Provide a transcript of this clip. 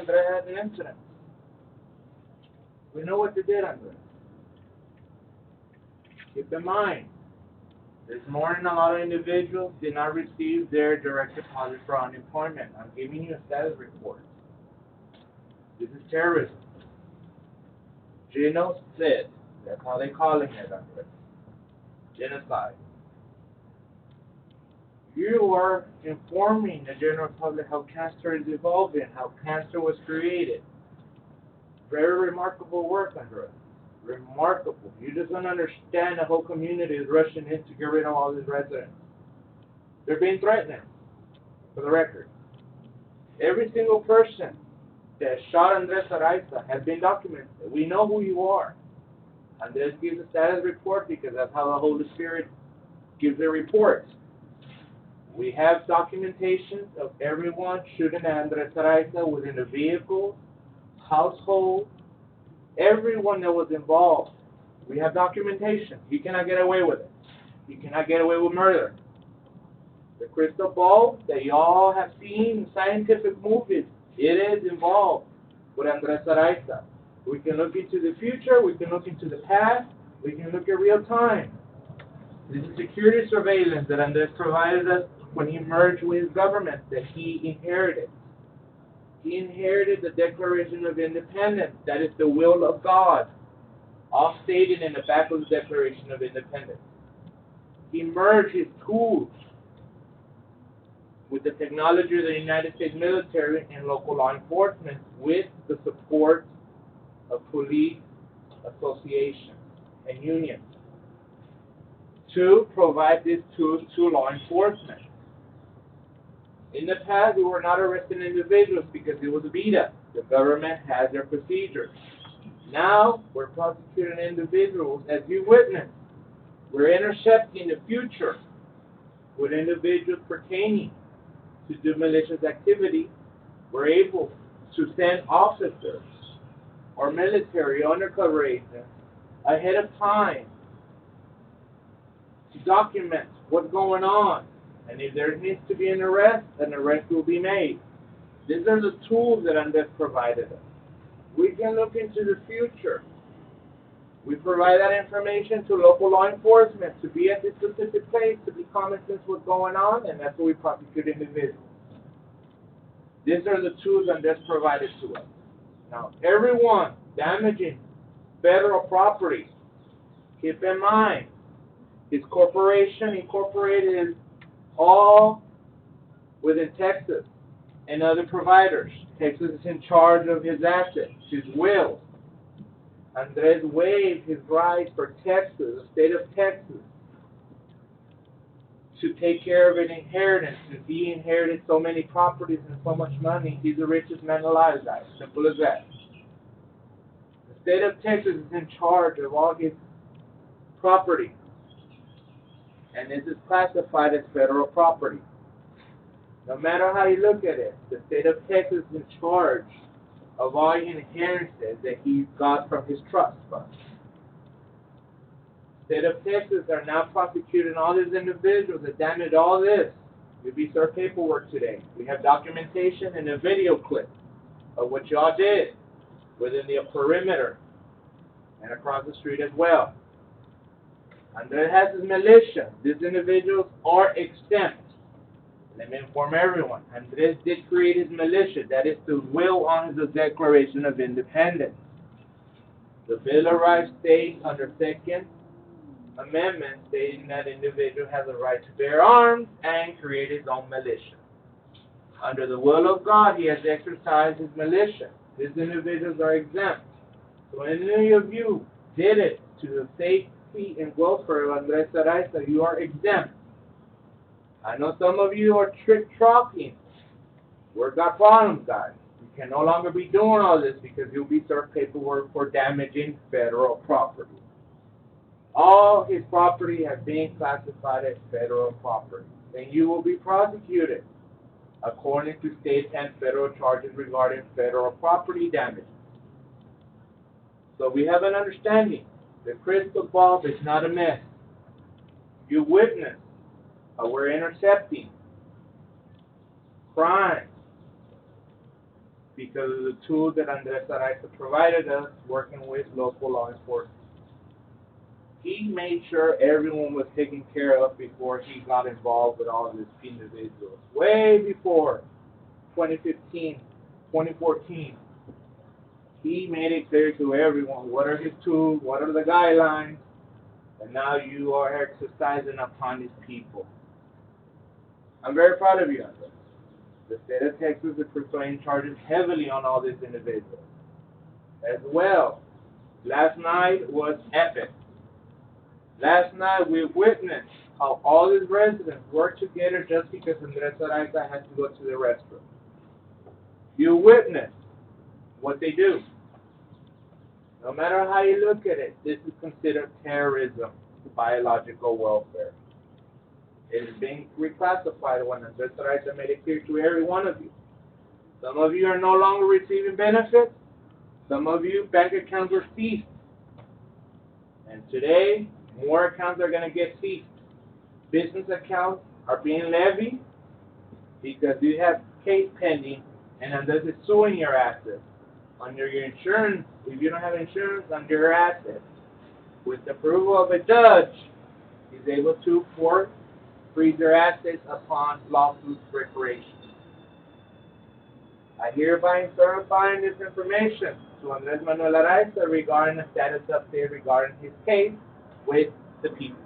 Andres had an incident. We know what they did, Andres. Keep in mind, this morning a lot of individuals did not receive their direct deposit for unemployment. I'm giving you a status report. This is terrorism. Genocide. That's how they're calling it, Andres. Genocide. You are informing the general public how cancer is evolving, how cancer was created. Very remarkable work, Andres. Remarkable. You just don't understand the whole community is rushing in to get rid of all these residents. They're being threatened, for the record. Every single person that shot Andres Araiza has been documented. We know who you are. Andres gives a status report because that's how the Holy Spirit gives a report. We have documentation of everyone shooting at Andres Araiza within the vehicle, household, everyone that was involved. We have documentation. You cannot get away with it. You cannot get away with murder. The crystal ball that you all have seen in scientific movies, it is involved with Andres Araiza. We can look into the future, we can look into the past, we can look at real time. This is security surveillance that Andres provided us when he merged with his government that he inherited. He inherited the Declaration of Independence. That is the will of God, all stated in the back of the Declaration of Independence. He merged his tools with the technology of the United States military and local law enforcement with the support of police associations and unions to provide these tools to law enforcement. In the past, we were not arresting individuals because it was VITA. The government has their procedures. Now, we're prosecuting individuals as you witnessed. We're intercepting the future with individuals pertaining to do malicious activity. We're able to send officers or military undercover agents ahead of time to document what's going on. And if there needs to be an arrest will be made. These are the tools that Andres provided us. We can look into the future. We provide that information to local law enforcement to be at this specific place to be cognizant of what's going on, and that's what we prosecute individuals. These are the tools Andres provided to us. Now, everyone damaging federal property, keep in mind, his corporation incorporated is all within Texas and other providers. Texas is in charge of his assets, his will. Andres waived his right for Texas, the state of Texas, to take care of an inheritance. Since he inherited so many properties and so much money, he's the richest man alive, guys. Simple as that. The state of Texas is in charge of all his property. And this is classified as federal property. No matter how you look at it, the state of Texas is in charge of all inheritances that he got from his trust fund. The state of Texas are now prosecuting all these individuals that damaged all this. You'll be served paperwork today. We have documentation and a video clip of what y'all did within the perimeter and across the street as well. Andres has his militia. These individuals are exempt. Let me inform everyone. Andres did create his militia. That is the will on the Declaration of Independence. The Bill of Rights states under Second Amendment stating that individual has a right to bear arms and create his own militia. Under the will of God, he has exercised his militia. These individuals are exempt. So any of you did it to the safety and welfare of Andres Araiza, you are exempt. I know some of you are trick-talking. We've got problems, guys. You can no longer be doing all this because you'll be served paperwork for damaging federal property. All his property has been classified as federal property, and you will be prosecuted according to state and federal charges regarding federal property damage. So we have an understanding. The crystal ball is not a mess. You witness how we're intercepting crime because of the tools that Andres Araiza provided us working with local law enforcement. He made sure everyone was taken care of before he got involved with all of these individuals. Way before 2015, 2014, he made it clear to everyone what are his tools, what are the guidelines, and now you are exercising upon these people. I'm very proud of you, Andres. The state of Texas is pursuing charges heavily on all these individuals. As well, last night was epic. Last night we witnessed how all these residents work together just because Andres Araiza had to go to the restroom. You witnessed what they do. No matter how you look at it, this is considered terrorism, biological welfare. It is being reclassified when Andres Araiza made it clear to every one of you. Some of you are no longer receiving benefits. Some of you, bank accounts were seized. And today, more accounts are going to get seized. Business accounts are being levied because you have case pending and Andres is suing your assets. Under your insurance, if you don't have insurance, under your assets. With the approval of a judge, he's able to freeze their assets upon lawsuit preparation. I hereby certify this information to Andres Manuel Araiza regarding the status update regarding his case with the people.